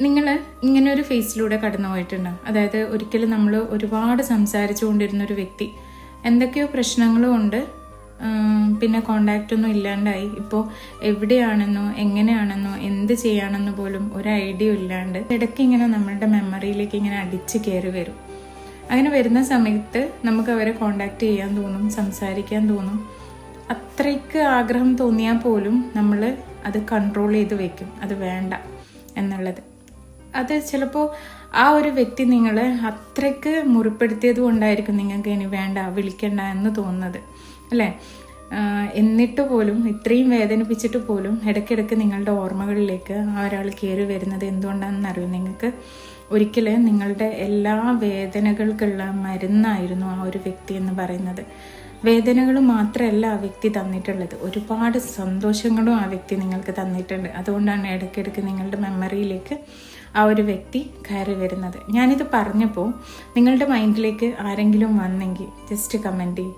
നിങ്ങൾ ഇങ്ങനെ ഒരു ഫേസിലൂടെ കടന്നു പോയിട്ടുണ്ടോ? അതായത് ഒരിക്കലും നമ്മൾ ഒരുപാട് സംസാരിച്ചു കൊണ്ടിരുന്നൊരു വ്യക്തി എന്തൊക്കെയോ പ്രശ്നങ്ങളും ഉണ്ട്, പിന്നെ കോണ്ടാക്റ്റ് ഒന്നും ഇല്ലാണ്ടായി. ഇപ്പോൾ എവിടെയാണെന്നോ എങ്ങനെയാണെന്നോ എന്ത് ചെയ്യാണെന്നോ പോലും ഒരു ഐഡിയ ഇല്ലാണ്ട് ഇടയ്ക്ക് ഇങ്ങനെ നമ്മളുടെ മെമ്മറിയിലേക്ക് ഇങ്ങനെ അടിച്ച് കയറി വരും. അങ്ങനെ വരുന്ന സമയത്ത് നമുക്ക് അവരെ കോണ്ടാക്ട് ചെയ്യാൻ തോന്നും, സംസാരിക്കാൻ തോന്നും. അത്രയ്ക്ക് ആഗ്രഹം തോന്നിയാൽ പോലും നമ്മൾ അത് കൺട്രോൾ ചെയ്ത് വെക്കും, അത് വേണ്ട എന്നുള്ളത്. അത് ചിലപ്പോൾ ആ ഒരു വ്യക്തി നിങ്ങളെ അത്രയ്ക്ക് മുറിപ്പെടുത്തിയത് കൊണ്ടായിരിക്കും നിങ്ങൾക്ക് ഇനി വേണ്ട, വിളിക്കണ്ട എന്ന് തോന്നുന്നത്, അല്ലേ? എന്നിട്ട് പോലും, ഇത്രയും വേദനിപ്പിച്ചിട്ട് പോലും ഇടയ്ക്കിടയ്ക്ക് നിങ്ങളുടെ ഓർമ്മകളിലേക്ക് ആ ഒരാൾ കയറി വരുന്നത് എന്തുകൊണ്ടാണെന്ന് അറിയും നിങ്ങൾക്ക്. ഒരിക്കൽ നിങ്ങളുടെ എല്ലാ വേദനകൾക്കുള്ള മരുന്നായിരുന്നു ആ ഒരു വ്യക്തി എന്ന് പറയുന്നത്. വേദനകൾ മാത്രമല്ല ആ വ്യക്തി തന്നിട്ടുള്ളത്, ഒരുപാട് സന്തോഷങ്ങളും ആ വ്യക്തി നിങ്ങൾക്ക് തന്നിട്ടുണ്ട്. അതുകൊണ്ടാണ് ഇടയ്ക്കിടയ്ക്ക് നിങ്ങളുടെ മെമ്മറിയിലേക്ക് ആ ഒരു വ്യക്തി കയറി വരുന്നത്. ഞാനിത് പറഞ്ഞപ്പോൾ നിങ്ങളുടെ മൈൻഡിലേക്ക് ആരെങ്കിലും വന്നെങ്കിൽ ജസ്റ്റ് കമൻറ്റ് ചെയ്യും.